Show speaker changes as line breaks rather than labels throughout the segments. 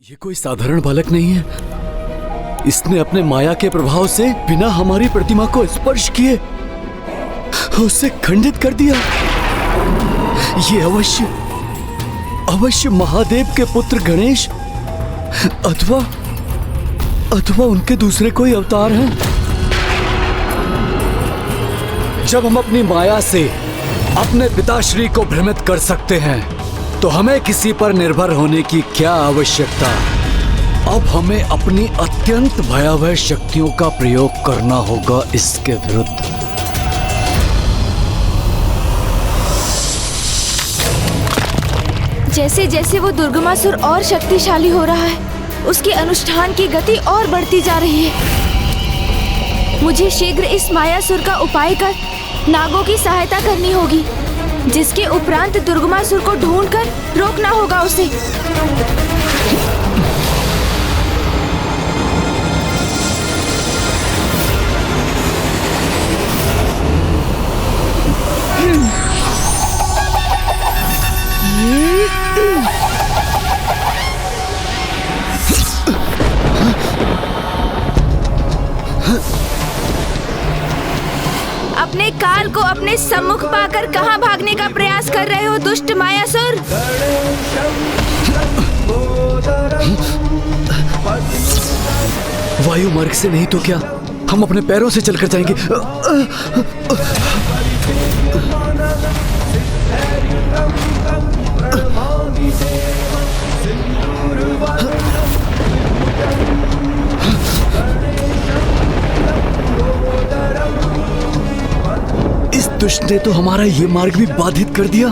ये कोई साधारण बालक नहीं है। इसने अपने माया के प्रभाव से बिना हमारी प्रतिमा को स्पर्श किए उसे खंडित कर दिया। ये अवश्य महादेव के पुत्र गणेश अथवा उनके दूसरे कोई अवतार हैं। जब हम अपनी माया से अपने पिताश्री को भ्रमित कर सकते हैं तो हमें किसी पर निर्भर होने की क्या आवश्यकता। अब हमें अपनी अत्यंत भयावह शक्तियों का प्रयोग करना होगा इसके विरुद्ध।
जैसे जैसे वो दुर्गमासुर और शक्तिशाली हो रहा है, उसके अनुष्ठान की गति और बढ़ती जा रही है। मुझे शीघ्र इस मायासुर का उपाय कर नागों की सहायता करनी होगी, जिसके उपरांत दुर्गमासुर को ढूंढकर रोकना होगा उसे। अपने काल को अपने सम्मुख पाकर कहां भागने का प्रयास कर रहे हो दुष्ट मायासुर?
वायु मार्ग से नहीं तो क्या हम अपने पैरों से चलकर जाएंगे। इस दुष्ट ने तो हमारा ये मार्ग भी बाधित कर दिया।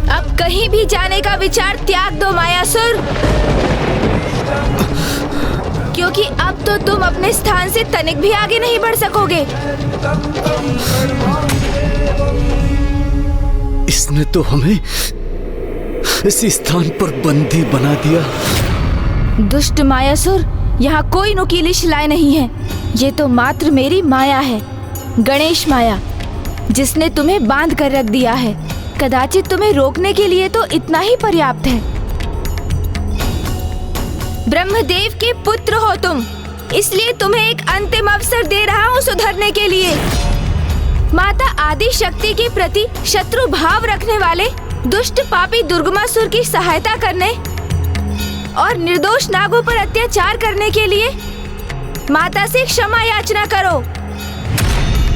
अब कहीं भी जाने का विचार त्याग दो मायासुर, क्योंकि अब तो तुम अपने स्थान से तनिक भी आगे नहीं बढ़ सकोगे।
इसने तो हमें इसी स्थान पर बंदी बना दिया।
दुष्ट मायासुर, यहाँ कोई नुकीली शिलाएं नहीं है। ये तो मात्र मेरी माया है, गणेश माया, जिसने तुम्हें बांध कर रख दिया है। कदाचित तुम्हें रोकने के लिए तो इतना ही पर्याप्त है। ब्रह्मदेव के पुत्र हो तुम, इसलिए तुम्हें एक अंतिम अवसर दे रहा हूँ सुधरने के लिए। माता आदि शक्ति के प्रति शत्रु भाव रखने वाले दुष्ट पापी दुर्गमासुर की सहायता करने और निर्दोष नागों पर अत्याचार करने के लिए माता से क्षमा याचना करो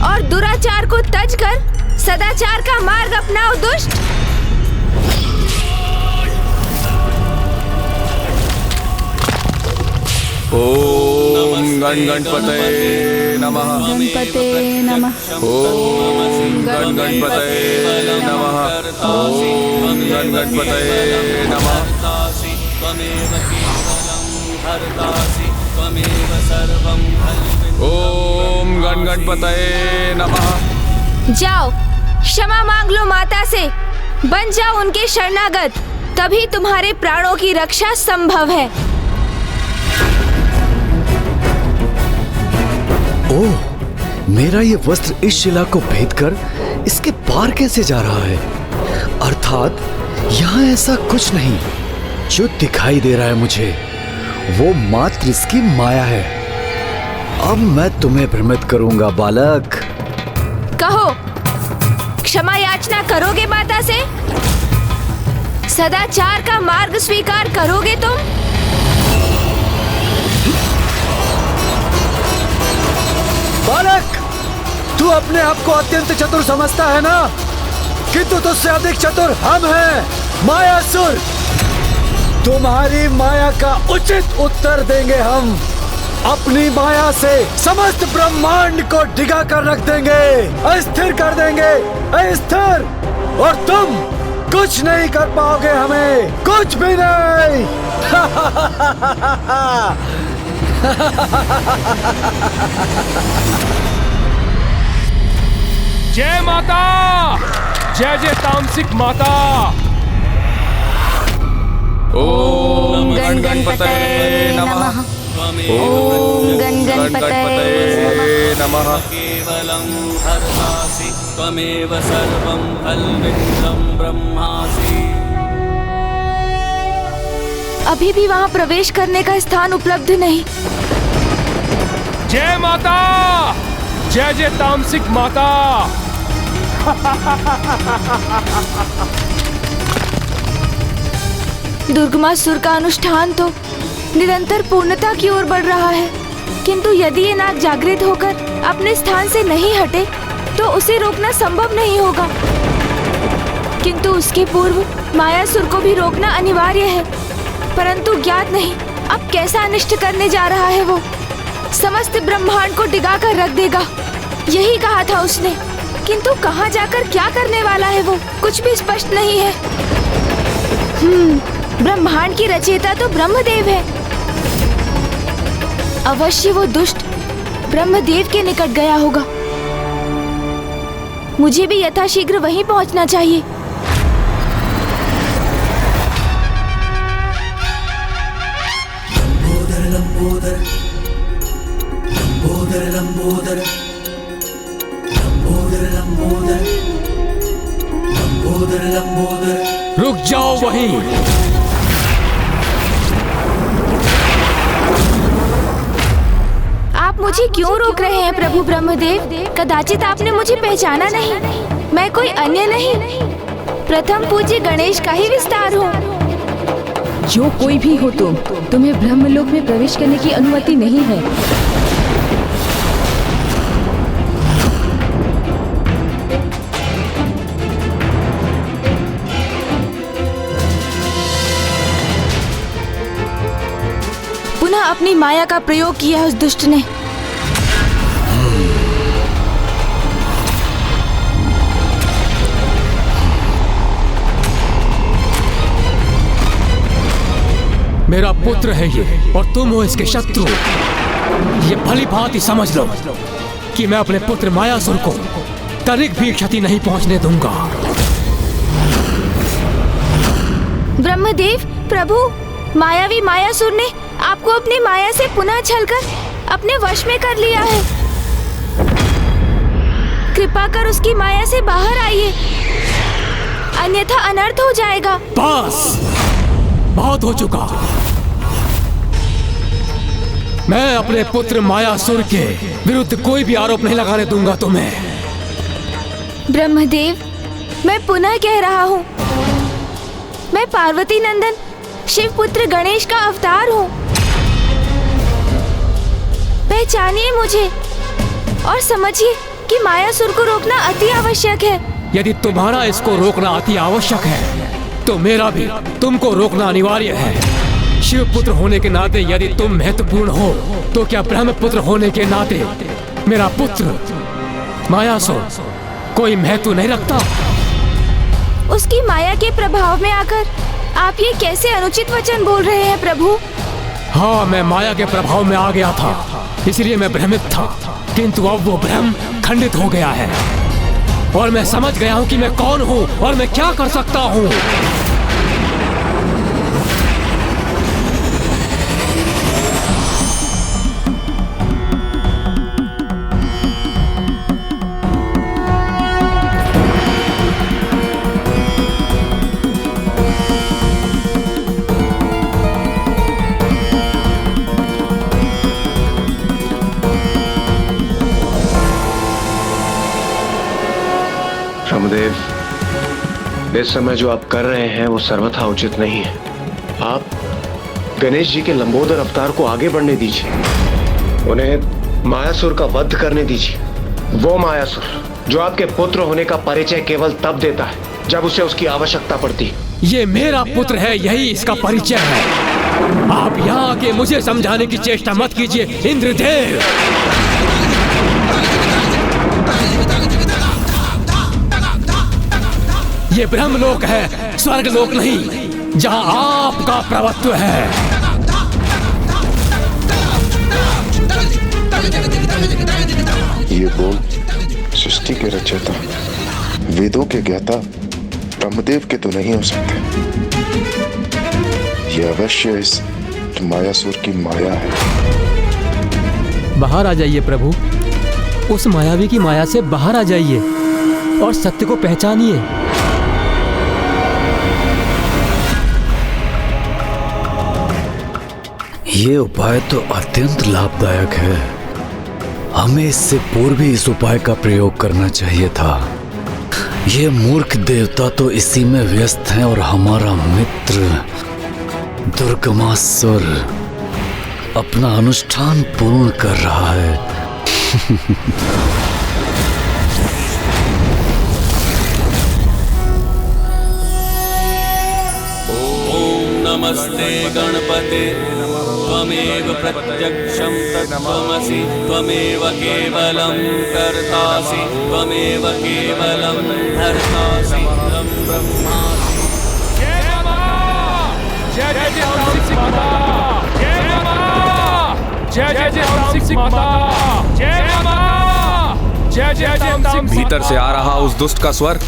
और दुराचार को तज कर सदाचार का मार्ग अपनाओ दुष्ट।
ओम गणपतये नमः।
गणपते नमः।
ओम गणपतये नमः। ओम गणपतये नमः। ओम गणपतये नमः।
जाओ, क्षमा मांग लो माता से, बन जाओ उनके शरणागत, तभी तुम्हारे प्राणों की रक्षा संभव है।
ओह, मेरा ये वस्त्र इस शिला को भेदकर इसके पार कैसे जा रहा है? अर्थात यहाँ ऐसा कुछ नहीं। जो दिखाई दे रहा है मुझे वो मात्र इसकी माया है। अब मैं तुम्हें भ्रमित करूंगा बालक।
कहो, क्षमा याचना करोगे माता से? सदाचार का मार्ग स्वीकार करोगे तुम?
बालक, तू अपने आप को अत्यंत चतुर समझता है ना? किंतु तुझसे अधिक चतुर हम हैं, मायासुर। तुम्हारी माया का उचित उत्तर देंगे हम। अपनी माया से समस्त ब्रह्मांड को डिगा कर रख देंगे, अस्थिर कर देंगे, अस्थिर। और तुम कुछ नहीं कर पाओगे हमें, कुछ भी नहीं।
जय माता, जय जय तामसिक माता।
ओम गणपतये नमः। ओम गणपतये नमः।
केवलं हरसासि त्वमेव सर्वं खल्विदं ब्रह्मासि।
अभी भी वहाँ प्रवेश करने का स्थान उपलब्ध नहीं।
जय माता, जय जय तामसिक माता।
दुर्गमासुर का अनुष्ठान तो निरंतर पूर्णता की ओर बढ़ रहा है, किंतु यदि ये नाग जागृत होकर अपने स्थान से नहीं हटे तो उसे रोकना संभव नहीं होगा। किंतु उसके पूर्व मायासुर को भी रोकना अनिवार्य है, परंतु ज्ञात नहीं अब कैसा अनिष्ट करने जा रहा है। वो समस्त ब्रह्मांड को डिगा कर रख देगा, यही कहा था उसने, किंतु कहाँ जाकर क्या करने वाला है वो कुछ भी स्पष्ट नहीं है। ब्रह्मांड की रचयिता तो ब्रह्मदेव है। अवश्य वो दुष्ट ब्रह्मदेव के निकट गया होगा। मुझे भी यथाशीघ्र वहीं पहुंचना चाहिए।
लंबोदर लंबोदर लंबोदर लंबोदर लंबोदर लंबोदर लंबोदर।
रुक जाओ वहीं।
आप मुझे क्यों रोक रहे हैं प्रभु ब्रह्मदेव? कदाचित आपने मुझे पहचाना नहीं। मैं कोई अन्य नहीं, प्रथम पूज्य गणेश का ही विस्तार हूँ।
जो कोई भी हो तुम्हें ब्रह्मलोक में प्रवेश करने की अनुमति नहीं है।
पुनः अपनी माया का प्रयोग किया उस दुष्ट ने।
मेरा पुत्र है ये और तुम हो इसके शत्रु। ये भली भांति समझ लो कि मैं अपने पुत्र मायासुर को तनिक भी क्षति नहीं पहुंचने दूंगा।
ब्रह्मदेव प्रभु, मायावी मायासुर ने आपको अपनी माया से पुनः छलकर अपने वश में कर लिया है। कृपा कर उसकी माया से बाहर आइए, अन्यथा अनर्थ हो जाएगा।
बस बहुत हो चुका। मैं अपने पुत्र मायासुर के विरुद्ध कोई भी आरोप नहीं लगाने दूंगा तुम्हें।
ब्रह्मदेव, मैं पुनः कह रहा हूँ, मैं पार्वती नंदन शिवपुत्र गणेश का अवतार हूँ। पहचानिए मुझे और समझिए कि मायासुर को रोकना अति आवश्यक है।
यदि तुम्हारा इसको रोकना अति आवश्यक है तो मेरा भी तुमको रोकना अनिवार्य है। शिवपुत्र होने के नाते यदि तुम महत्वपूर्ण हो तो क्या ब्रह्मपुत्र होने के नाते मेरा पुत्र मायासुर कोई महत्व नहीं रखता?
उसकी माया के प्रभाव में आकर आप ये कैसे अनुचित वचन बोल रहे हैं प्रभु?
हाँ, मैं माया के प्रभाव में आ गया था, इसलिए मैं भ्रमित था, किंतु अब वो भ्रम खंडित हो गया है और मैं समझ गया हूँ कि मैं कौन हूँ और मैं क्या कर सकता हूँ।
ब्रह्मदेव, इस समय जो आप कर रहे हैं वो सर्वथा उचित नहीं है। आप गणेश जी के लंबोदर अवतार को आगे बढ़ने दीजिए, उन्हें मायासुर का वध करने दीजिए। वो मायासुर जो आपके पुत्र होने का परिचय केवल तब देता है जब उसे उसकी आवश्यकता पड़ती है।
ये मेरा पुत्र है, यही इसका परिचय है। आप यहाँ आके मुझे समझाने की चेष्टा मत कीजिए इंद्रदेव। ये ब्रह्मलोक है, स्वर्गलोक नहीं, जहाँ आपका प्रभुत्व है।
ये बोल सृष्टि के रचयिता, वेदों के ज्ञाता ब्रह्मदेव के तो नहीं हो सकते। ये अवश्य इस मायासुर की माया है।
बाहर आ जाइए प्रभु, उस मायावी की माया से बाहर आ जाइए और सत्य को पहचानिए।
ये उपाय तो अत्यंत लाभदायक है। हमें इससे पूर्व ही इस उपाय का प्रयोग करना चाहिए था। ये मूर्ख देवता तो इसी में व्यस्त हैं और हमारा मित्र दुर्गमासुर अपना अनुष्ठान पूर्ण कर रहा है।
नमस्ते गणपते त्वमेव प्रत्यक्षं तत्त्वमसि त्वमेव केवलं कर्तासि त्वमेव केवलं हर्तासि त्वं ब्रह्मासि।
जय जय जय तामसिक माता, जय माता, जय जय जय तामसिक माता, जय माता, जय जय तामसिक।
भीतर से आ रहा उस दुष्ट का स्वर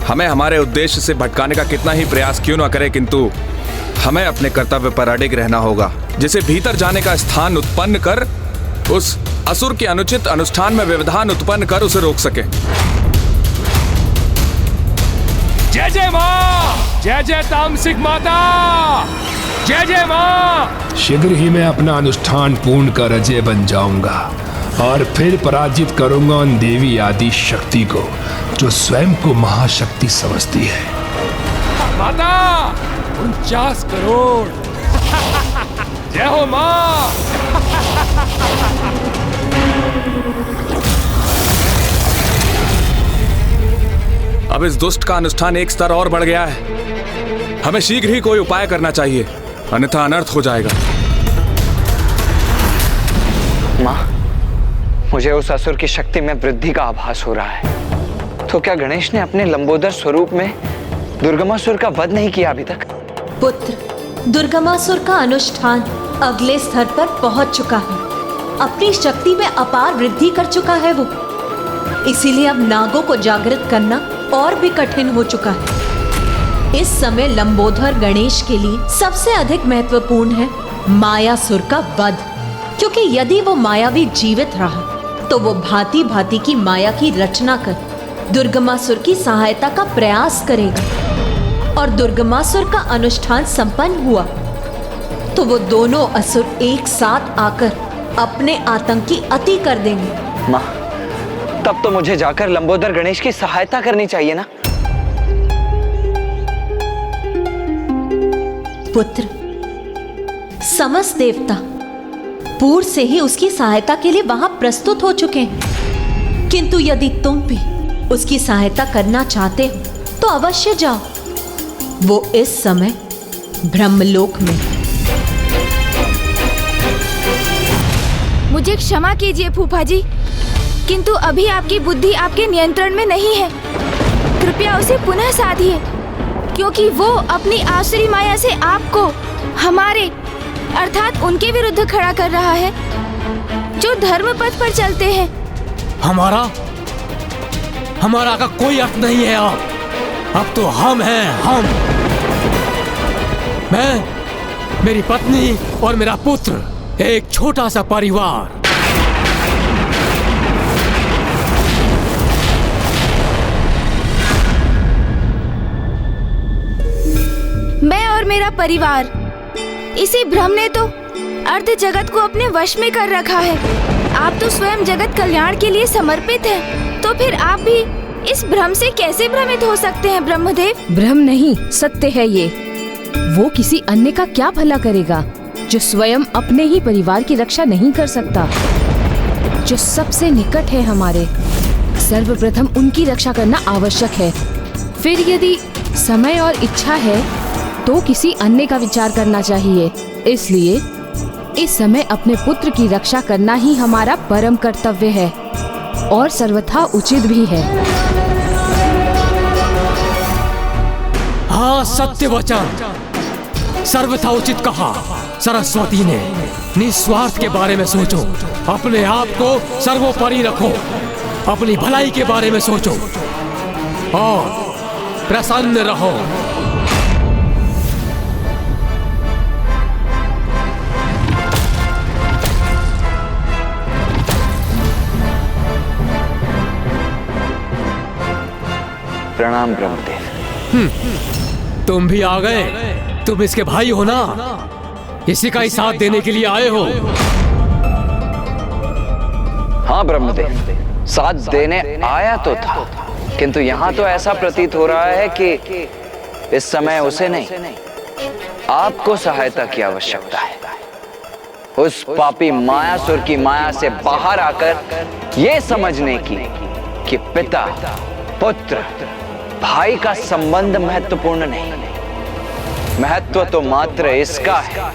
हमें हमारे उद्देश्य से भटकाने का कितना ही प्रयास क्यों न करे, किंतु हमें अपने कर्तव्य पर अडिग रहना होगा, जिसे भीतर जाने का स्थान उत्पन्न कर उस असुर के अनुचित अनुष्ठान में व्यवधान उत्पन्न कर उसे रोक सके।
जय जय माँ, जय जय तामसिक माता, जय जय माँ।
शीघ्र ही मैं अपना अनुष्ठान पूर्ण कर अजय बन जाऊंगा और फिर पराजित करूंगा उन देवी आदि शक्ति को जो स्वयं को महाशक्ति समझती है।
माता 49 करोड़। जय हो माँ।
अब इस दुष्ट का अनुष्ठान एक स्तर और बढ़ गया है। हमें शीघ्र ही कोई उपाय करना चाहिए, अन्यथा अनर्थ हो जाएगा।
माँ, मुझे उस असुर की शक्ति में वृद्धि का आभास हो रहा है। तो क्या गणेश ने अपने लंबोदर स्वरूप में दुर्गमासुर का वध नहीं किया अभी तक?
पुत्र, दुर्गमासुर का अनुष्ठान अगले स्तर पर पहुंच चुका है। अपनी शक्ति में अपार वृद्धि कर चुका है वो। इसीलिए अब नागों को जागृत करना और भी कठिन हो चुका है। इस समय लंबोदर गणेश के लिए सबसे अधिक महत्वपूर्ण है मायासुर का वध, क्योंकि यदि वो मायावी जीवित रहा तो वो भांति भांति की माया की रचना कर दुर्गमासुर की सहायता का प्रयास करेगा, और दुर्गमासुर का अनुष्ठान संपन्न हुआ तो वो दोनों असुर एक साथ आकर अपने आतंक की अति कर देंगे।
माँ, तब तो मुझे जाकर लंबोदर गणेश की सहायता करनी चाहिए ना?
पुत्र, समस्त देवता पूर्व से ही उसकी सहायता के लिए वहां प्रस्तुत हो चुके हैं, किंतु यदि तुम भी उसकी सहायता करना चाहते हो तो अवश्य जाओ। वो इस समय ब्रह्मलोक में।
मुझे क्षमा कीजिए फूफा जी, किंतु अभी आपकी बुद्धि आपके नियंत्रण में नहीं है। कृपया उसे पुनः साधिए, क्योंकि वो अपनी आसुरी माया से आपको हमारे अर्थात उनके विरुद्ध खड़ा कर रहा है, जो धर्म पथ पर चलते हैं।
हमारा का कोई अर्थ नहीं है। अब तो हम हैं, हम। मैं, मेरी पत्नी और मेरा पुत्र, एक छोटा सा परिवार।
मैं और मेरा परिवार, इसी भ्रम ने तो अर्ध जगत को अपने वश में कर रखा है। आप तो स्वयं जगत कल्याण के लिए समर्पित हैं, तो फिर आप भी इस भ्रम से कैसे भ्रमित हो सकते हैं ब्रह्मदेव?
भ्रम नहीं, सत्य है ये। वो किसी अन्य का क्या भला करेगा जो स्वयं अपने ही परिवार की रक्षा नहीं कर सकता, जो सबसे निकट है हमारे। सर्वप्रथम उनकी रक्षा करना आवश्यक है, फिर यदि समय और इच्छा है तो किसी अन्य का विचार करना चाहिए। इसलिए इस समय अपने पुत्र की रक्षा करना ही हमारा परम कर्तव्य है और सर्वथा उचित भी है।
हाँ, सत्य वचन, सर्वथा उचित कहा सरस्वती ने। निस्वार्थ के बारे में सोचो, अपने आप को सर्वोपरि रखो, अपनी भलाई के बारे में सोचो और प्रसन्न रहो।
प्रणाम ब्रह्मदेव।
तुम भी आ गए। तुम इसके भाई हो ना, इसी का ही साथ देने के लिए आए हो।
हाँ ब्रह्मदेव, साथ देने आया तो था, किंतु यहाँ तो ऐसा प्रतीत हो रहा है कि इस समय उसे नहीं, आपको सहायता की आवश्यकता है। उस पापी मायासुर की माया से बाहर आकर ये समझने की कि पिता पुत्र भाई का संबंध महत्वपूर्ण नहीं, महत्व तो मात्र इसका है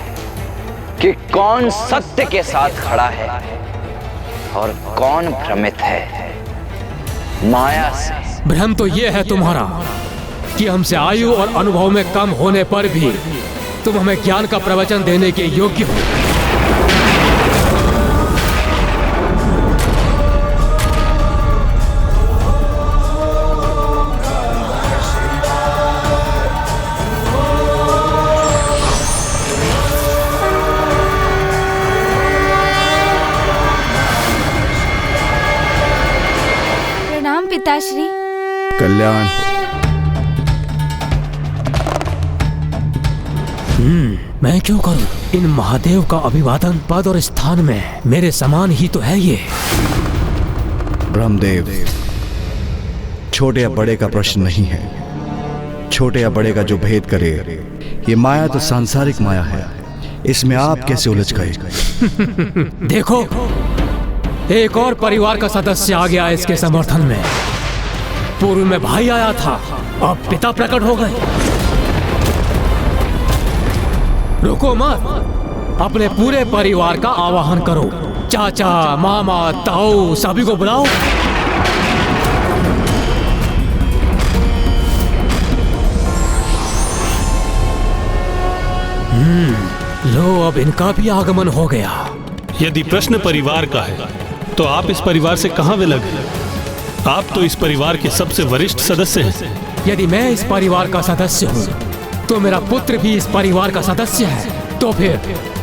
कि कौन सत्य के साथ खड़ा है और कौन भ्रमित है माया से।
भ्रम तो ये है तुम्हारा कि हमसे आयु और अनुभव में कम होने पर भी तुम हमें ज्ञान का प्रवचन देने के योग्य हो।
प्रणाम पिताश्री।
कल्याण हो।
मैं क्यों करूं? इन महादेव का अभिवादन पद और स्थान में मेरे समान ही तो है ये।
ब्रह्मदेव, छोटे या बड़े का प्रश्न नहीं है। छोटे या बड़े का जो भेद करे, ये माया तो सांसारिक माया है, इसमें आप कैसे उलझ गए?
देखो, एक और परिवार का सदस्य आ गया इसके समर्थन में। पूर्व में भाई आया था, अब पिता प्रकट हो गए। रुको मत, अपने पूरे परिवार का आवाहन करो। चाचा, मामा, ताऊ सभी को बुलाओ। लो, अब इनका भी आगमन हो गया।
यदि प्रश्न परिवार का है तो आप इस परिवार से कहाँ विलग हैं? आप तो इस परिवार के सबसे वरिष्ठ सदस्य हैं।
यदि मैं इस परिवार का सदस्य हूँ तो मेरा पुत्र भी इस परिवार का सदस्य है। तो फिर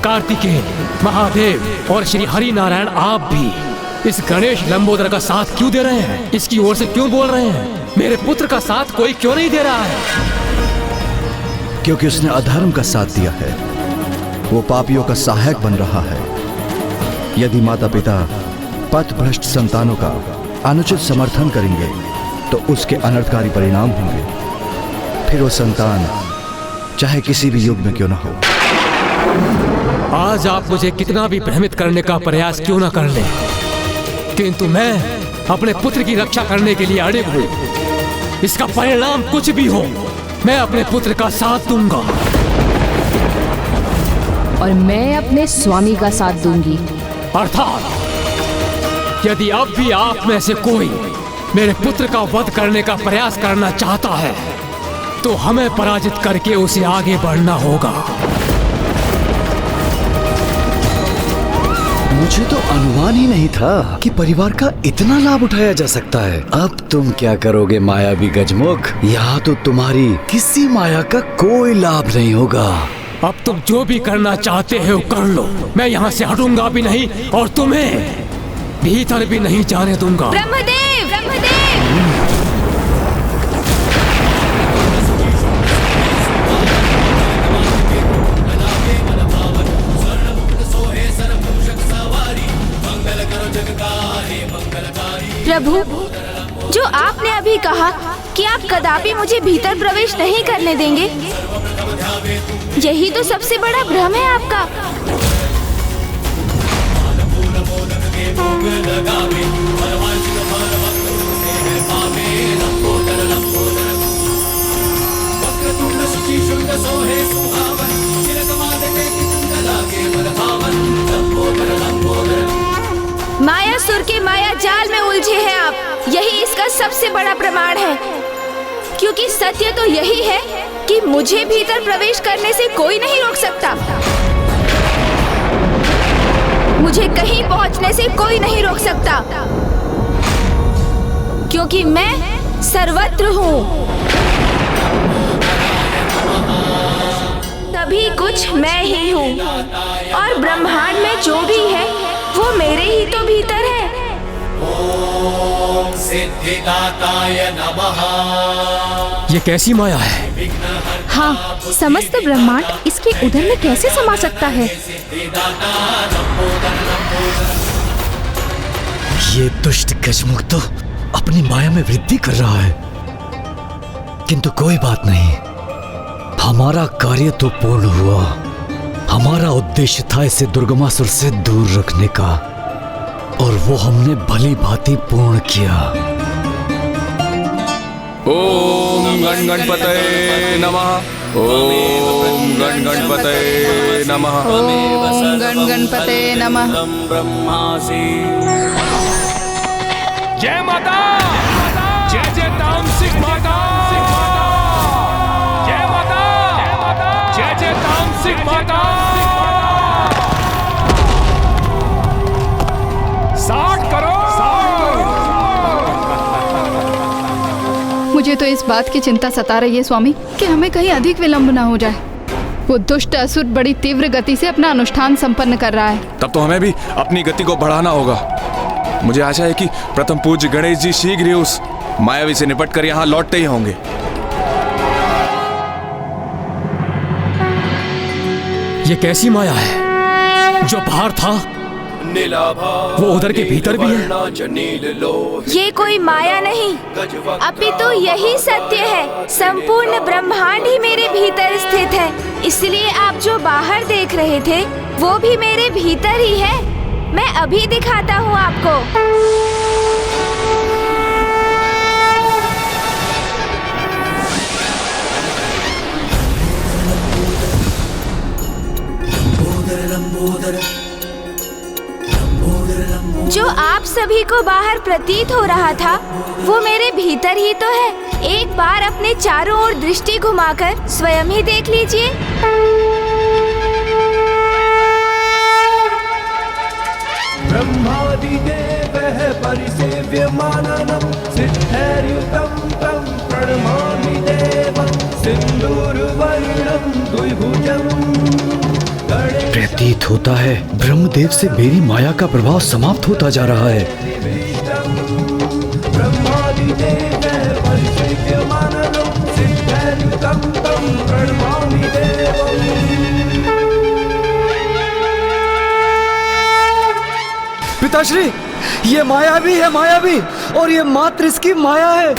कार्तिकेय, महादेव और श्री हरि नारायण आप भी इस गणेश लंबोदर का साथ क्यों दे रहे हैं? इसकी ओर से क्यों बोल रहे हैं? मेरे पुत्र का साथ कोई क्यों नहीं दे रहा है?
क्योंकि उसने अधर्म का साथ दिया है, वो पापियों का सहायक बन रहा है। यदि माता पिता पथभ्रष्ट संतानों का अनुचित समर्थन करेंगे तो उसके अनर्थकारी परिणाम होंगे। फिर वो संतान चाहे किसी भी युग में क्यों ना हो।
आज आप मुझे कितना भी भ्रमित करने का प्रयास क्यों ना कर ले, किंतु मैं अपने पुत्र की रक्षा करने के लिए अड़िग हूँ। इसका परिणाम कुछ भी हो, मैं अपने पुत्र का साथ दूंगा।
और मैं अपने स्वामी का साथ दूंगी।
अर्थात यदि अब भी आप में से कोई मेरे पुत्र का वध करने का प्रयास करना चाहता है तो हमें पराजित करके उसे आगे बढ़ना होगा।
मुझे तो अनुमान ही नहीं था कि परिवार का इतना लाभ उठाया जा सकता है। अब तुम क्या करोगे मायावी गजमुख? यहाँ तो तुम्हारी किसी माया का कोई लाभ नहीं होगा।
अब तुम जो भी करना चाहते हो कर लो, मैं यहाँ से हटूंगा भी नहीं और तुम्हें भीतर भी नहीं जाने दूंगा।
ब्रह्मदेव, ब्रह्मदेव। प्रभु, जो आपने अभी कहा कि आप कदापि मुझे भीतर प्रवेश नहीं करने देंगे, यही तो सबसे बड़ा भ्रम है आपका। मायासुर के माया जाल में उलझे हैं आप, यही इसका सबसे बड़ा प्रमाण है। क्योंकि सत्य तो यही है कि मुझे भीतर प्रवेश करने से कोई नहीं रोक सकता। मुझे कहीं पहुंचने से कोई नहीं रोक सकता, क्योंकि मैं सर्वत्र हूँ। सभी कुछ मैं ही हूँ और ब्रह्मांड में जो भी है वो मेरे ही तो भीतर है।
सिद्धिदाताय नमः।
ये कैसी माया है?
हाँ, समस्त ब्रह्मांड इसके उदर में कैसे समा सकता है?
ये दुष्ट गजमुख तो अपनी माया में वृद्धि कर रहा है, किंतु कोई बात नहीं, हमारा कार्य तो पूर्ण हुआ। हमारा उद्देश्य था इसे दुर्गमासुर से दूर रखने का, और वो हमने भली भांति पूर्ण किया।
ओम गण गणपतये नमः। ओम गण गणपतये नमः।
ओम गण गणपतये नमः।
ब्रह्मासि।
जय माता, जय जय तामसिक माता, जय माता, जय जय तामसिक माता। 60 करोड़।
मुझे तो इस बात की चिंता सता रही है स्वामी कि हमें कहीं अधिक विलंब ना हो जाए। वो दुष्ट असुर बड़ी तीव्र गति से अपना अनुष्ठान संपन्न कर रहा है।
तब तो हमें भी अपनी गति को बढ़ाना होगा। मुझे आशा है कि प्रथम पूज्य गणेश जी शीघ्र ही उस मायावी से निपट कर यहाँ लौटते ही होंगे।
ये कैसी माया है? जो बाहर था वो उधर के भीतर भी है।
ये कोई माया नहीं, अपितु यही सत्य है। संपूर्ण ब्रह्मांड ही मेरे भीतर स्थित है, इसलिए आप जो बाहर देख रहे थे वो भी मेरे भीतर ही है। मैं अभी दिखाता हूँ आपको। जो आप सभी को बाहर प्रतीत हो रहा था वो मेरे भीतर ही तो है। एक बार अपने चारों ओर दृष्टि घुमाकर स्वयं ही देख लीजिए।
ब्रह्मादिदेवः परिसेव्यमाननं सिद्धैर्युतं तं प्रणमामि देवं सिन्दूरवर्णं द्विभुजम्।
प्रतीत होता है ब्रह्मदेव से मेरी माया का प्रभाव समाप्त होता जा रहा है।
ब्रह्मादिदेवः परिसेव्यमाननं सिद्धैर्युतं तं प्रणमामि देवम्।
पिताश्री, ये मायावी है, मायावी, और ये मात्र इसकी माया है।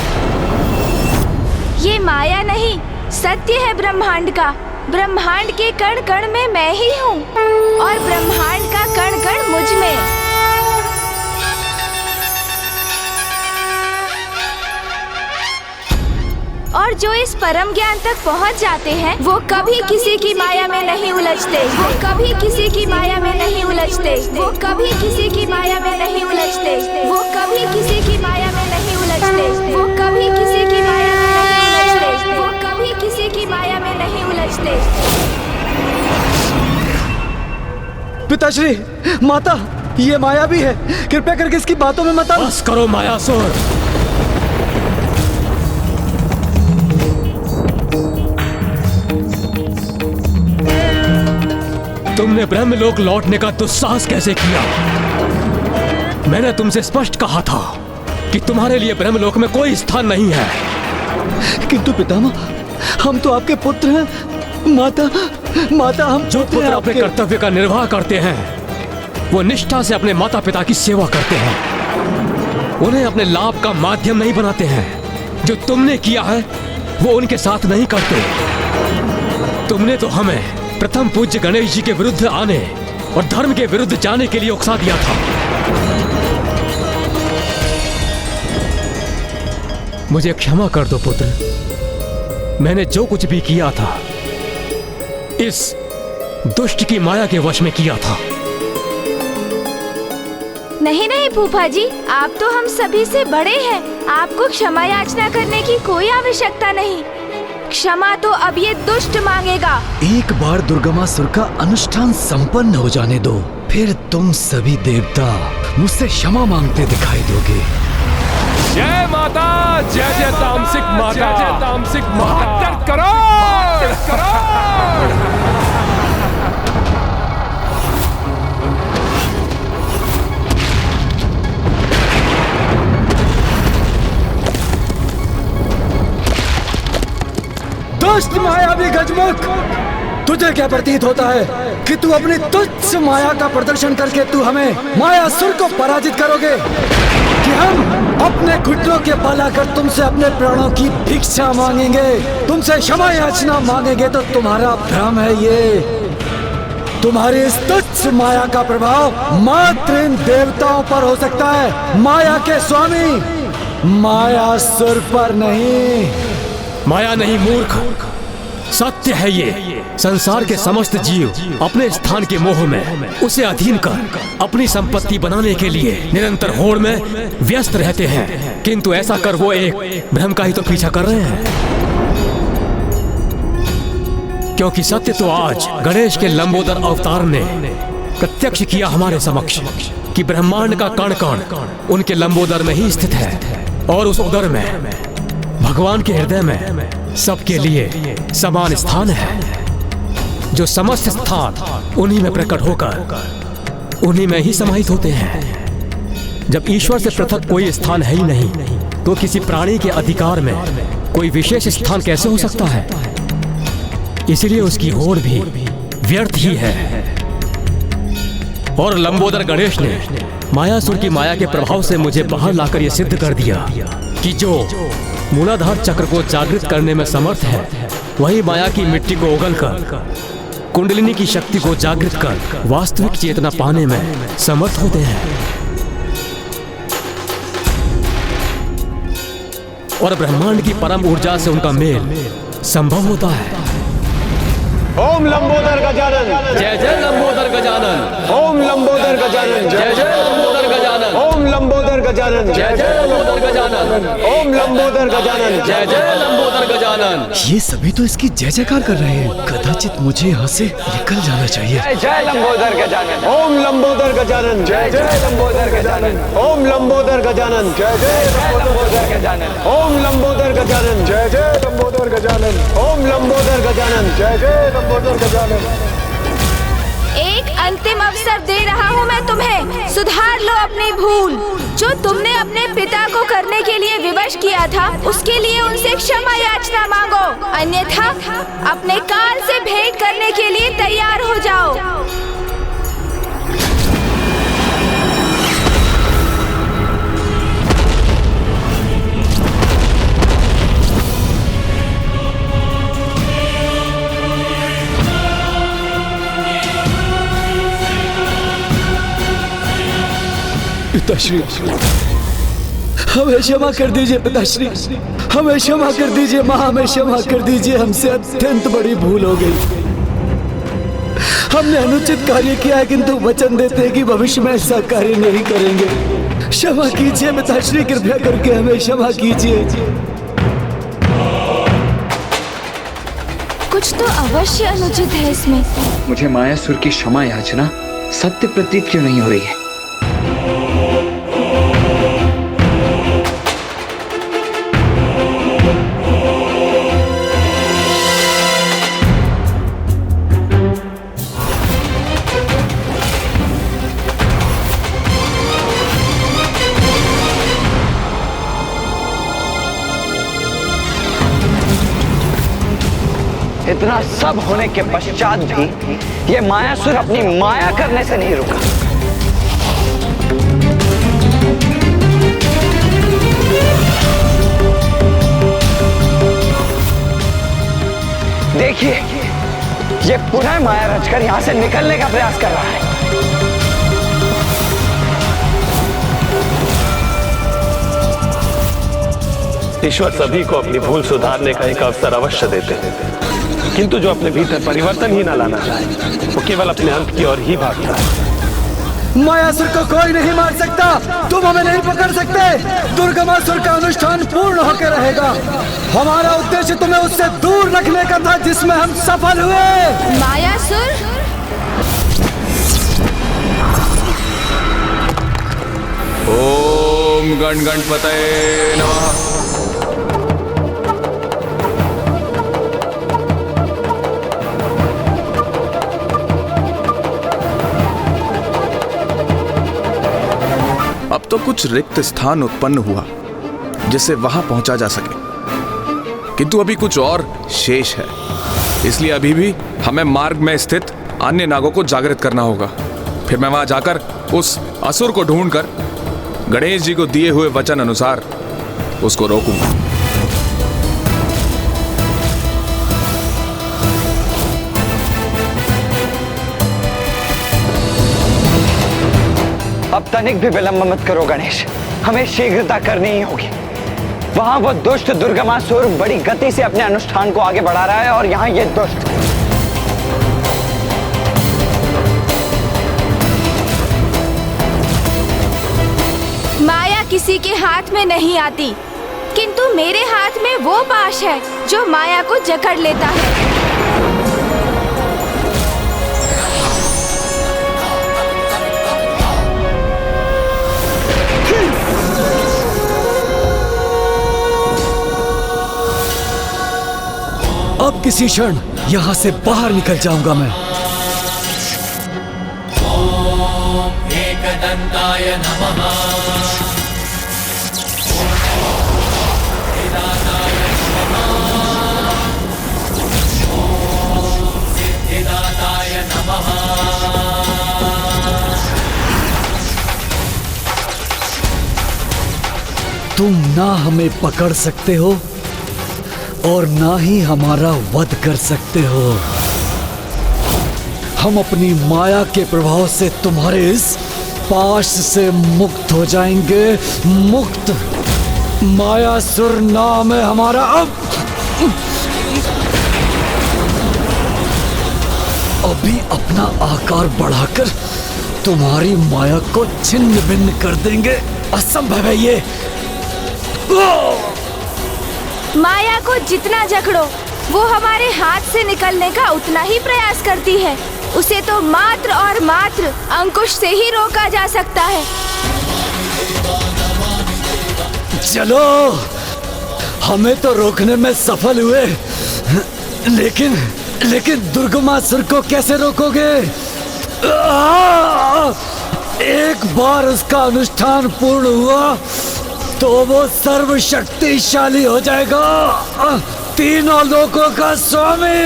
ये माया नहीं, सत्य है ब्रह्मांड का। ब्रह्मांड के कण कण में मैं ही हूँ और ब्रह्मांड का कण कण मुझ में। और जो इस परम ज्ञान तक पहुँच जाते हैं वो कभी किसी की माया में नहीं उलझते। वो कभी किसी की माया में नहीं उलझते। वो कभी किसी की माया में नहीं उलझते। वो कभी किसी की माया में नहीं उलझते। वो कभी किसी की माया में नहीं उलझते। वो कभी किसी की माया में नहीं उलझते।
पिताश्री, माता, ये मायावी है, कृपया करके इसकी बातों में मत आओ।
बस करो मायासुर। तुमने ब्रह्मलोक लौटने का दुस्साहस कैसे किया? मैंने तुमसे स्पष्ट कहा था कि तुम्हारे लिए ब्रह्मलोक में कोई स्थान नहीं है।
किंतु पितामह, हम तो आपके पुत्र हैं। माता, हम
जो पुत्र अपने कर्तव्य का निर्वाह करते हैं वो निष्ठा से अपने माता पिता की सेवा करते हैं, उन्हें अपने लाभ का माध्यम नहीं बनाते हैं। जो तुमने किया है वो उनके साथ नहीं करते। तुमने तो हमें प्रथम पूज्य गणेश जी के विरुद्ध आने और धर्म के विरुद्ध जाने के लिए उकसा दिया था। मुझे क्षमा कर दो पुत्र। मैंने जो कुछ भी किया था इस दुष्ट की माया के वश में किया था।
नहीं नहीं फूफा जी, आप तो हम सभी से बड़े हैं। आपको क्षमा याचना करने की कोई आवश्यकता नहीं। क्षमा तो अब ये दुष्ट मांगेगा।
एक बार दुर्गमासुर का अनुष्ठान संपन्न हो जाने दो, फिर तुम सभी देवता मुझसे क्षमा मांगते दिखाई दोगे।
जय माता, जय जय तामसिक माता, जय जय तामसिक माता। 72 करोड़।
दुष्ट मायावी गजमुख, तुझे क्या प्रतीत होता है कि तू अपनी तुच्छ माया का प्रदर्शन करके तू हमें मायासुर को पराजित करोगे, कि हम अपने घुटनों के बल आकर तुमसे अपने प्राणों की भिक्षा मांगेंगे, तुमसे क्षमा याचना मांगेंगे? तो तुम्हारा भ्रम है ये। तुम्हारी इस तुच्छ माया का प्रभाव मात्र इन देवताओं पर हो सकता है, माया के स्वामी मायासुर पर नहीं।
माया नहीं मूर्ख, सत्य है ये। संसार के समस्त जीव अपने स्थान के मोह में उसे अधीन कर अपनी संपत्ति बनाने के लिए निरंतर होड़ में व्यस्त रहते हैं, किंतु ऐसा कर वो एक भ्रम का ही तो पीछा कर रहे हैं। क्योंकि सत्य तो आज गणेश के लंबोदर अवतार ने प्रत्यक्ष किया हमारे समक्ष कि ब्रह्मांड का कण कण उनके लंबोदर में ही स्थित है, और उस उदर में भगवान के हृदय में सबके लिए समान स्थान है। जो समस्त स्थान उन्हीं में प्रकट होकर उन्हीं में ही समाहित होते हैं। जब ईश्वर से पृथक कोई स्थान है ही नहीं, तो किसी प्राणी के अधिकार में कोई विशेष स्थान कैसे हो सकता है? इसलिए उसकी होड़ भी व्यर्थ ही है। और लंबोदर गणेश ने मायासुर की माया के प्रभाव से मुझे बाहर लाकर यह सिद्ध कर दिया कि जो मूलाधार चक्र को जागृत करने में समर्थ है, वही माया की मिट्टी को उगलकर कुंडलिनी की शक्ति को जागृत कर वास्तविक चेतना पाने में समर्थ होते हैं। और ब्रह्मांड की परम ऊर्जा से उनका मेल संभव होता है।
ओम लंबोदर गजानन,
जय जय लंबोदर गजानन।
ओम लंबोदर गजानन,
जय जय लंबोदर गजानन।
ओम लंबोदर गजानन,
जय जय लंबोदर गजानन।
ओम लंबोदर गजानन,
जय जय लंबोदर गजानन।
ये सभी तो इसकी जय जयकार कर रहे हैं। कदाचित मुझे यहाँ से निकल जाना चाहिए।
जय जय लंबोदर गजानन।
ओम लंबोदर गजानन,
जय जय लंबोदर गजानन।
ओम लंबोदर गजानन,
जय जय लंबोदर गजानन।
ओम लंबोदर गजानन,
जय जय लंबोदर गजानन।
ओम लंबोदर गजानन,
जय जय लंबोदर गजानन।
एक अंतिम अवसर दे रहा हूँ मैं तुम्हें, सुधार लो अपनी भूल। जो तुमने अपने पिता को करने के लिए विवश किया था, उसके लिए उनसे क्षमा याचना मांगो, अन्यथा अपने काल से भेंट करने के लिए तैयार हो जाओ।
पिताश्री, हमें क्षमा कर दीजिए। पिताश्री, हमें क्षमा कर दीजिए। माँ, हमें क्षमा कर दीजिए। हमसे अत्यंत बड़ी भूल हो गई। हमने अनुचित कार्य किया है, किंतु वचन देते हैं कि भविष्य में ऐसा कार्य नहीं करेंगे। क्षमा कीजिए पिताश्री, कृपया करके हमें क्षमा कीजिए।
कुछ तो अवश्य अनुचित है इसमें।
मुझे मायासुर की क्षमा याचना सत्य प्रतीत क्यों नहीं हो रही है? इतना सब होने के पश्चात भी ये मायासुर अपनी माया करने से नहीं रुका। देखिए, ये पुनः माया रचकर यहां से निकलने का प्रयास कर रहा है।
ईश्वर सभी को अपनी भूल सुधारने का एक अवसर अवश्य देते हैं, किंतु जो अपने भीतर परिवर्तन ही ना लाना चाहे, वो केवल अपने अंत की ओर ही भागता है।
मायासुर को कोई नहीं मार सकता, तुम हमें नहीं पकड़ सकते। दुर्गमासुर का अनुष्ठान पूर्ण होकर रहेगा। हमारा उद्देश्य तुम्हें उससे दूर रखने का था, जिसमें हम सफल हुए।
मायासुर,
ओम गण गणपतये नमः। अब तो कुछ रिक्त स्थान उत्पन्न हुआ जिससे वहां पहुंचा जा सके, किंतु अभी कुछ और शेष है। इसलिए अभी भी हमें मार्ग में स्थित अन्य नागों को जागृत करना होगा। फिर मैं वहां जाकर उस असुर को ढूंढकर गणेश जी को दिए हुए वचन अनुसार उसको रोकूंगा।
अब तनिक भी विलंब मत करो गणेश, हमें शीघ्रता करनी ही होगी। वहां वो दुष्ट दुर्गमासुर बड़ी गति से अपने अनुष्ठान को आगे बढ़ा रहा है और यहाँ ये दुष्ट।
माया किसी के हाथ में नहीं आती, किंतु मेरे हाथ में वो पाश है जो माया को जकड़ लेता है।
अब किसी क्षण यहाँ से बाहर निकल जाऊंगा मैं।
ओम एकदंताय नमः। ओम सिद्धिदाताय नमः।
तुम ना हमें पकड़ सकते हो और ना ही हमारा वध कर सकते हो। हम अपनी माया के प्रभाव से तुम्हारे इस पाश से मुक्त हो जाएंगे। मुक्त। मायासुर नाम है हमारा। अभी अपना आकार बढ़ाकर तुम्हारी माया को छिन्न भिन्न कर देंगे। असंभव है ये।
माया को जितना जकड़ो वो हमारे हाथ से निकलने का उतना ही प्रयास करती है। उसे तो मात्र और मात्र अंकुश से ही रोका जा सकता है।
चलो, हमें तो रोकने में सफल हुए, लेकिन दुर्गमासुर को कैसे रोकोगे? एक बार उसका अनुष्ठान पूर्ण हुआ तो वो सर्वशक्तिशाली हो जाएगा, तीनों लोकों का स्वामी।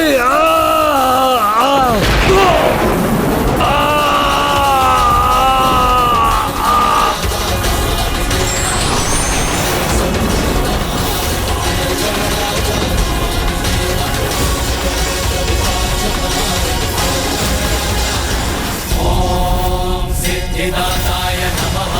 ओम सिद्धिदाताय नमः।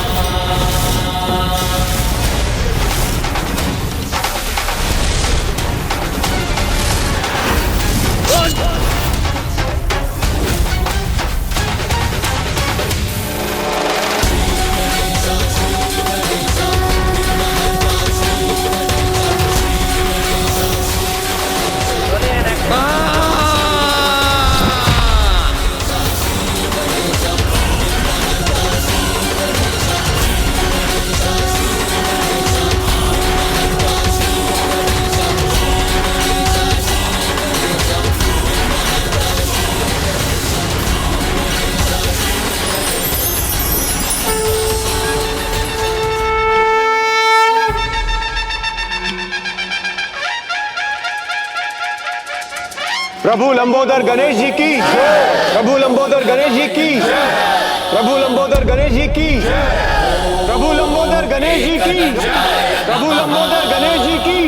प्रभु लंबोदर गणेश जी की। प्रभु लंबोदर गणेश जी की। प्रभु लंबोदर गणेश जी की। प्रभु लंबोदर गणेश जी की। प्रभु लंबोदर गणेश जी की।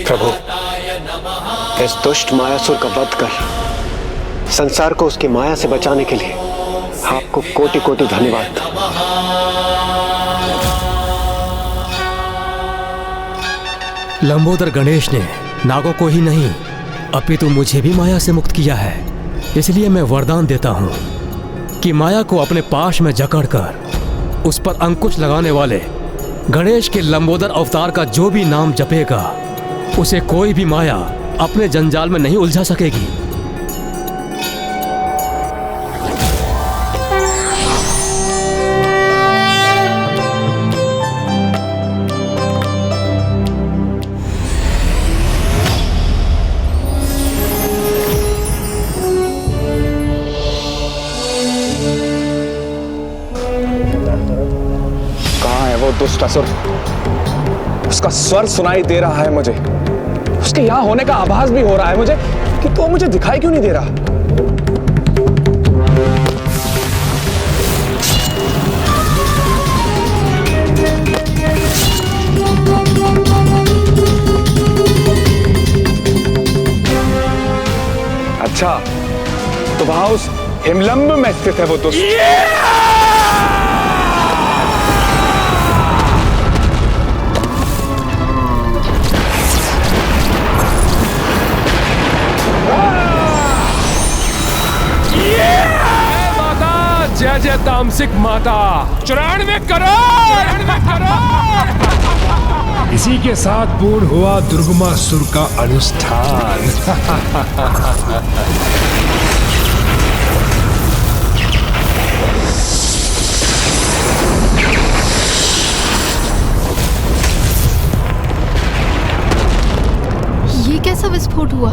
प्रभु, इस दुष्ट मायासुर का वध कर संसार को उसकी माया से बचाने के लिए आपको कोटि कोटि धन्यवाद।
लंबोदर गणेश ने नागों को ही नहीं अपितु मुझे भी माया से मुक्त किया है। इसलिए मैं वरदान देता हूँ कि माया को अपने पाश में जकड़कर उस पर अंकुश लगाने वाले गणेश के लंबोदर अवतार का जो भी नाम जपेगा उसे कोई भी माया अपने जंजाल में नहीं उलझा सकेगी।
दुष्ट असुर,
उसका स्वर सुनाई दे रहा है मुझे, उसके यहां होने का आभास भी हो रहा है मुझे, कि तो मुझे दिखाई क्यों नहीं दे रहा? अच्छा, तो वहां उस हिमलंब में स्थित है वो दुष्ट।
माता, जय जय तामसिक माता, 94 करोड़। इसी के साथ पूर्ण हुआ दुर्गमासुर का अनुष्ठान।
ये कैसा विस्फोट हुआ?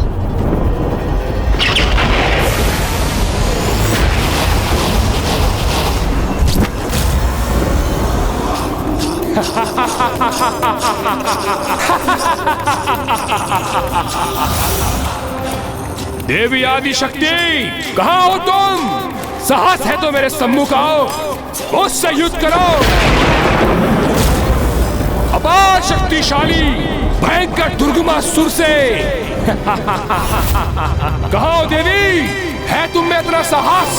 देवी आदि शक्ति, कहाँ हो तुम? साहस है तो मेरे सम्मुख आओ, उससे युद्ध करो। अपार शक्तिशाली भयंकर दुर्गमासुर से। कहाँ हो देवी? है तुम में इतना साहस?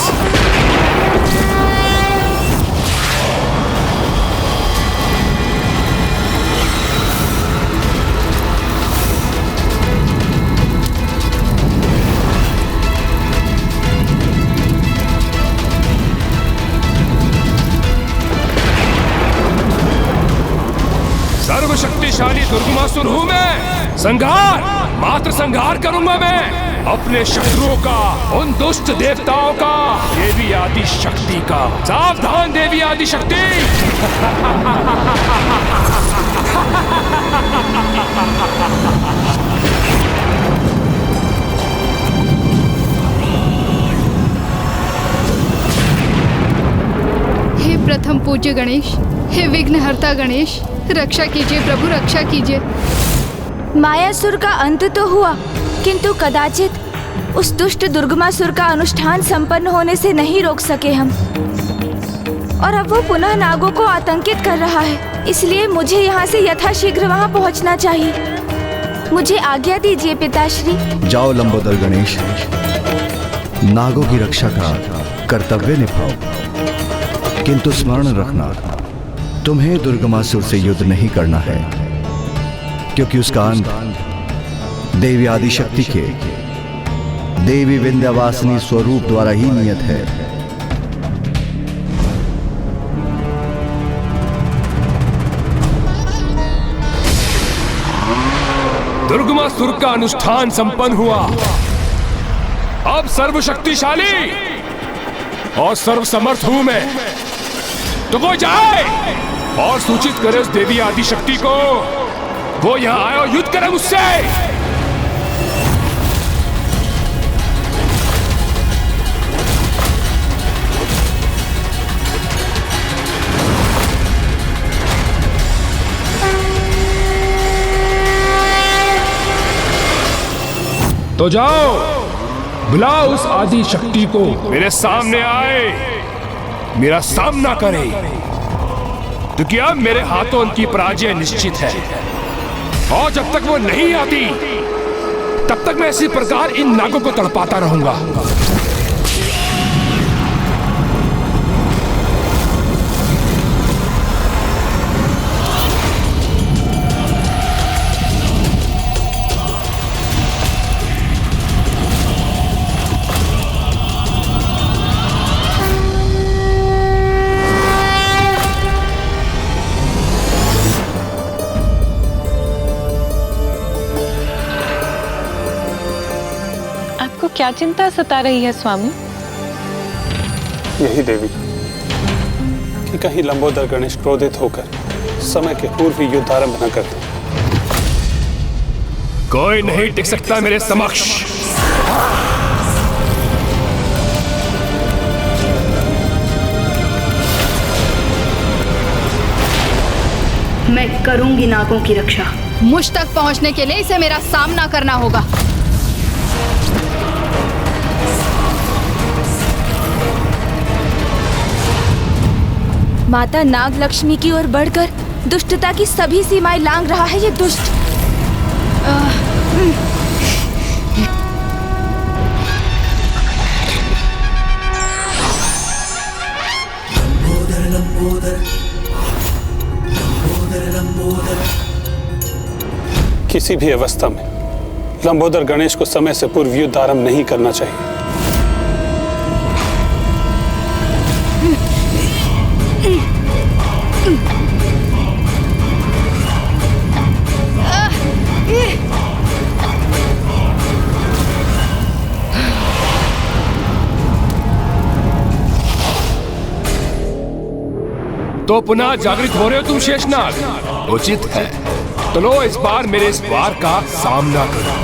सर्वशक्तिशाली दुर्गमासुर हूं मैं। संहार, मात्र संहार करूंगा मैं अपने शत्रुओं का, उन दुष्ट देवताओं का, देवी आदि शक्ति का। सावधान देवी आदि शक्ति।
हे प्रथम पूज्य गणेश, हे विघ्नहर्ता गणेश, रक्षा कीजिए प्रभु, रक्षा कीजिए।
मायासुर का अंत तो हुआ, किंतु कदाचित उस दुष्ट दुर्गमासुर का अनुष्ठान संपन्न होने से नहीं रोक सके हम, और अब वो पुनः नागों को आतंकित कर रहा है। इसलिए मुझे यहाँ से यथाशीघ्र वहाँ पहुँचना चाहिए। मुझे आज्ञा दीजिए पिताश्री।
जाओ लंबोदर गणेश, नागों की रक्षा का कर्तव्य निभाओ, किंतु स्मरण रखना, तुम्हें दुर्गमासुर से युद्ध नहीं करना है, क्योंकि उसका अंत देवी आदि शक्ति के, देवी विंध्यवासिनी स्वरूप द्वारा ही नियत है।
दुर्गमासुर का अनुष्ठान संपन्न हुआ। अब सर्वशक्तिशाली और सर्वसमर्थ हूं मैं। तो वो जाए और सूचित करे उस देवी आदि शक्ति को, वो यहां आए और युद्ध करे मुझसे। तो जाओ, बुलाओ उस आदि शक्ति को, मेरे सामने आए, मेरा सामना करे, क्योंकि अब मेरे हाथों उनकी पराजय निश्चित है। और जब तक वो नहीं आती, तब तक मैं इसी प्रकार इन नागों को तड़पाता रहूंगा।
क्या चिंता सता रही है स्वामी?
यही देवी कि कहीं लंबोदर गणेश क्रोधित होकर समय के पूर्व ही युद्ध आरंभ न कर दे।
कोई नहीं टिक सकता मेरे समक्ष।
मैं करूंगी नागों की रक्षा।
मुझ तक पहुंचने के लिए इसे मेरा सामना करना होगा।
माता नाग लक्ष्मी की ओर बढ़कर दुष्टता की सभी सीमाएं लांघ रहा है ये दुष्ट।
किसी भी अवस्था में लंबोदर गणेश को समय से पूर्व युद्ध आरंभ नहीं करना चाहिए।
तो पुनः जागृत हो रहे हो तुम शेषनाग? उचित है। तो लो इस बार मेरे इस वार का सामना करो।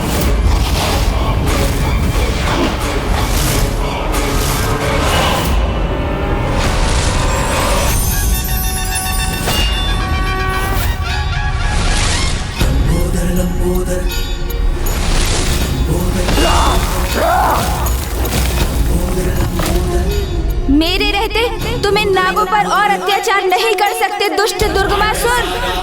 मेरे रहते तुम इन नागों पर और अत्याचार नहीं कर सकते दुष्ट दुर्गमासुर।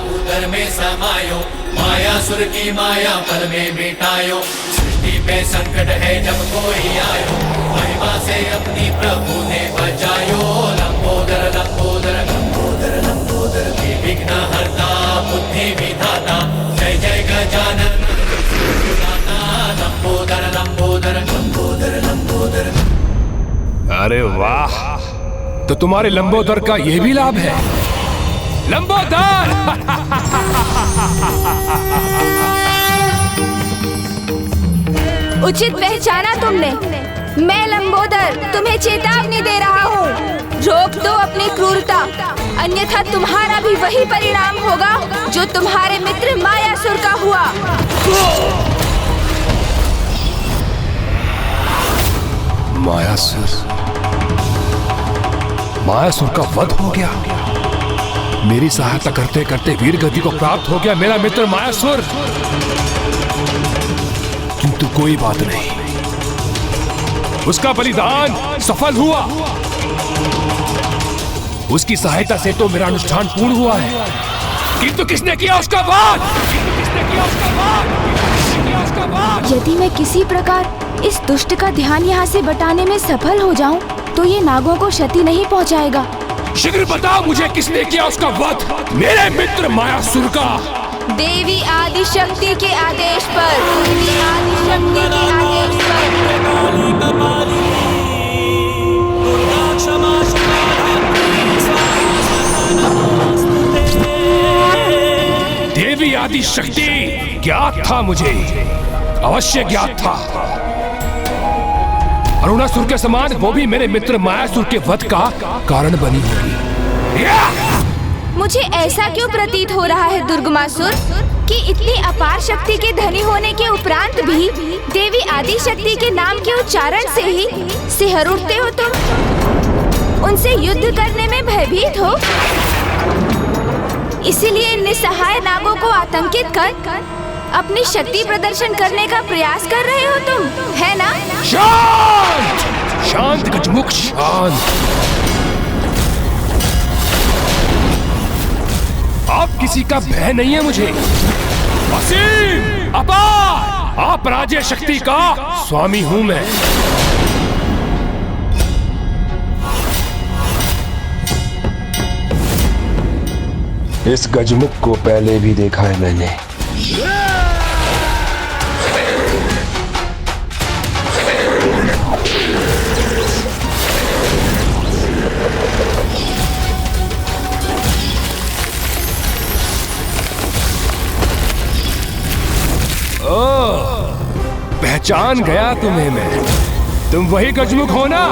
उदर में समायो मायासुर की माया पल में मिटायो। सृष्टि पे संकट है जब कोई आयो, महिमा से अपनी प्रभु ने बचायो। लंबोदर लंबोदर लंबोदर लंबोदर विघ्न हरता बुद्धि विधाता, जय जय गजानन लंबोदर लंबोदर लंबोदर लंबोदर।
अरे वाह, तो तुम्हारे लंबोदर का ये भी लाभ है। लंबोदर
उचित पहचाना तुमने। मैं लंबोदर तुम्हें चेतावनी दे रहा हूँ, रोक दो अपनी क्रूरता, अन्यथा तुम्हारा भी वही परिणाम होगा जो तुम्हारे मित्र मायासुर का हुआ।
मायासुर का वध हो गया। मेरी सहायता करते करते वीर गति को प्राप्त हो गया मेरा मित्र मायासुर। किंतु कोई बात नहीं, उसका बलिदान सफल हुआ। उसकी सहायता से तो मेरा अनुष्ठान पूर्ण हुआ है। किंतु किसने किया उसका वध?
यदि मैं किसी प्रकार इस दुष्ट का ध्यान यहाँ से बटाने में सफल हो जाऊं, तो ये नागों को क्षति नहीं पहुँचाएगा।
शीघ्र बताओ मुझे किसने किया उसका वध मेरे मित्र मायासुर का?
देवी आदि शक्ति के आदेश पर। देवी आदि शक्ति के आदेश पर।
देवी आदि शक्ति ज्ञात था मुझे, अवश्य ज्ञात था। अरुणासुर के समान वो भी मेरे मित्र मायासुर के वध का कारण बनी होगी।
मुझे ऐसा क्यों प्रतीत हो रहा है दुर्गमासुर कि इतनी अपार शक्ति के धनी होने के उपरांत भी देवी आदि शक्ति के नाम के उच्चारण से ही सिहर उठते हो तुम? उनसे युद्ध करने में भयभीत हो, इसीलिए निसहाय नागों को आतंकित कर अपनी शक्ति प्रदर्शन करने का प्रयास कर रहे हो तुम, है ना?
शांत! शांत गजमुख शांत। आप किसी का भय नहीं है मुझे। असीम अपार अपराज्य शक्ति का स्वामी हूं मैं।
इस गजमुख को पहले भी देखा है मैंने।
पहचान गया तुम्हें मैं। तुम वही गजमुख हो ना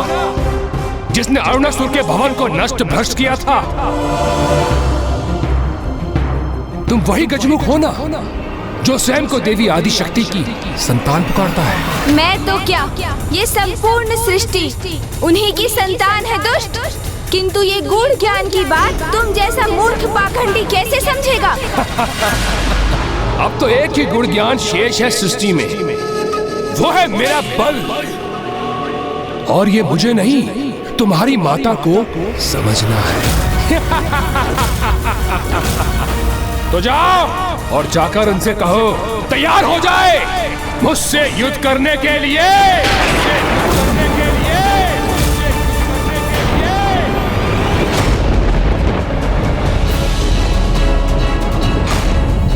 जिसने अरुणासुर के भवन को नष्ट भ्रष्ट किया था? तुम वही गजमुख हो ना जो स्वयं को देवी आदि शक्ति की संतान पुकारता है?
मैं तो क्या, ये संपूर्ण सृष्टि उन्हीं की संतान है दुष्ट। किंतु ये गूढ़ ज्ञान की बात तुम जैसा मूर्ख पाखंडी कैसे समझेगा?
अब तो एक ही गुण ज्ञान शेष है सृष्टि में, वो है मेरा बल। और ये मुझे नहीं, तुम्हारी माता को समझना है। तो जाओ और जाकर उनसे कहो तैयार हो जाए मुझसे युद्ध करने के लिए।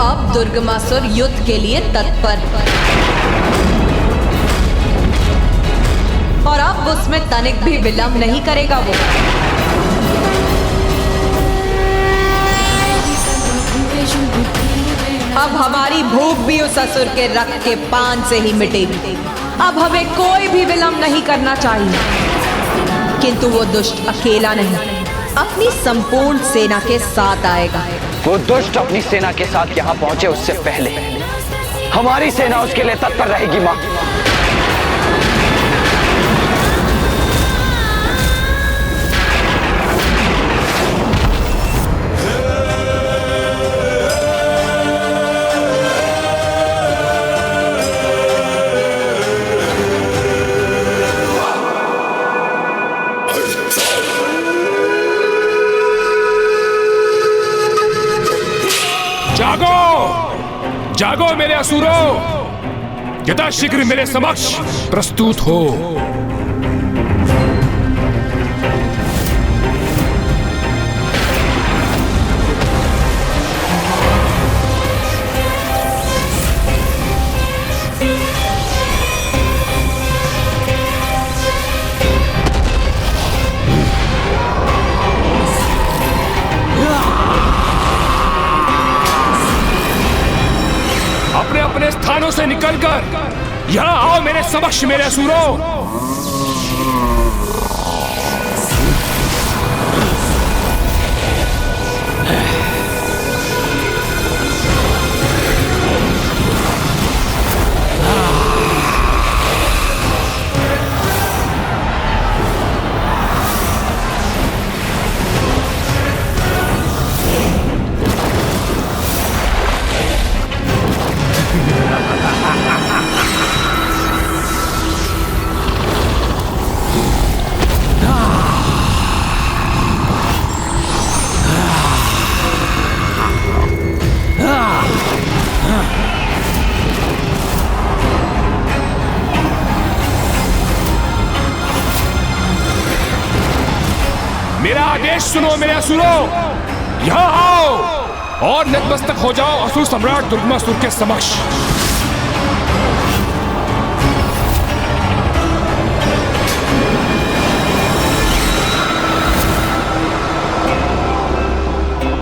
अब दुर्गमासुर युद्ध के लिए तत्पर और अब उसमें तनिक भी विलंब नहीं करेगा वो। अब हमारी भूख भी उस असुर के रक्त के पान से ही मिटेगी। अब हमें कोई भी विलंब नहीं करना चाहिए। किंतु वो दुष्ट अकेला नहीं, अपनी संपूर्ण सेना के साथ आएगा।
वो दुष्ट अपनी सेना के साथ यहाँ पहुंचे उससे पहले हमारी सेना उसके लिए तत्पर रहेगी माँ।
जागो मेरे असुरों, यथाशीघ्र मेरे समक्ष प्रस्तुत हो। अपने स्थानों से निकलकर यहाँ आओ मेरे समक्ष मेरे असुरों। मेरा आदेश सुनो मेरे असुरों, यहाँ आओ और नतमस्तक हो जाओ असुर सम्राट दुर्गमासुर के समक्ष।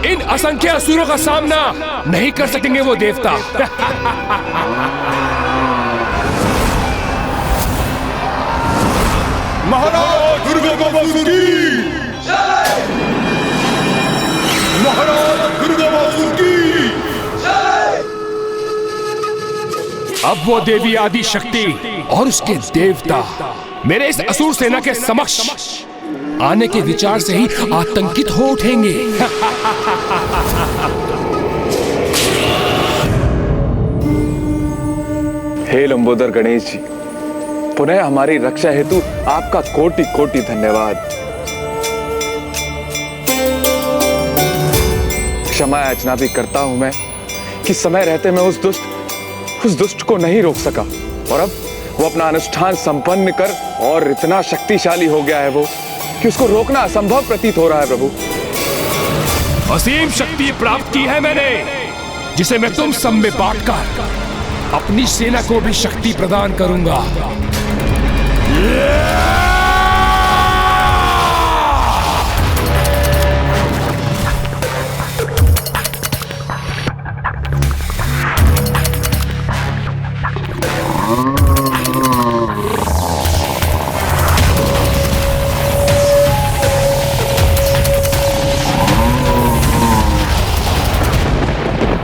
इन असंख्य असुरों का सामना नहीं कर सकेंगे वो देवता।
महाराज दुर्गमासुर की, महाराज दुर्गमासुर की।
अब वो देवी आदि शक्ति और उसके देवता मेरे इस असुर सेना के समक्ष आने के विचार से ही आतंकित हो उठेंगे।
हे लंबोदर गणेश जी, पुनः हमारी रक्षा हेतु आपका कोटि कोटि धन्यवाद। क्षमा याचना भी करता हूं मैं कि समय रहते मैं उस दुष्ट को नहीं रोक सका, और अब वो अपना अनुष्ठान संपन्न कर और इतना शक्तिशाली हो गया है वो कि उसको रोकना असंभव प्रतीत हो रहा है। प्रभु,
असीम शक्ति प्राप्त की है मैंने, जिसे मैं तुम सब में बांटकर अपनी सेना को भी शक्ति प्रदान करूंगा।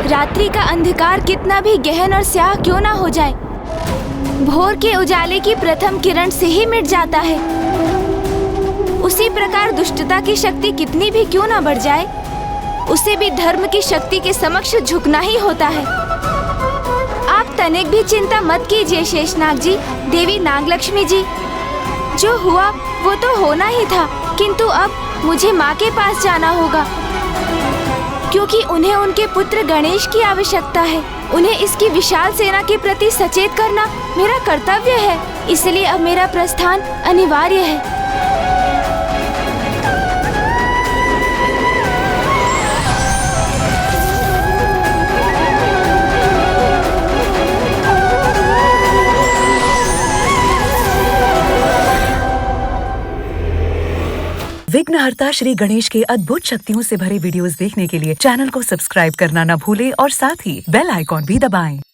रात्रि का अंधकार कितना भी गहन और स्याह क्यों ना हो जाए, भोर के उजाले की प्रथम किरण से ही मिट जाता है। उसी प्रकार दुष्टता की शक्ति कितनी भी क्यों न बढ़ जाए, उसे भी धर्म की शक्ति के समक्ष झुकना ही होता है। आप तनिक भी चिंता मत कीजिए शेषनाग जी, देवी नागलक्ष्मी जी। जो हुआ वो तो होना ही था, किंतु अब मुझे माँ के पास जाना होगा, क्योंकि उन्हें उनके पुत्र गणेश की आवश्यकता है। उन्हें इसकी विशाल सेना के प्रति सचेत करना मेरा कर्तव्य है, इसलिए अब मेरा प्रस्थान अनिवार्य है।
विघ्नहर्ता श्री गणेश के अद्भुत शक्तियों से भरे वीडियोस देखने के लिए चैनल को सब्सक्राइब करना न भूलें और साथ ही बेल आइकॉन भी दबाएं।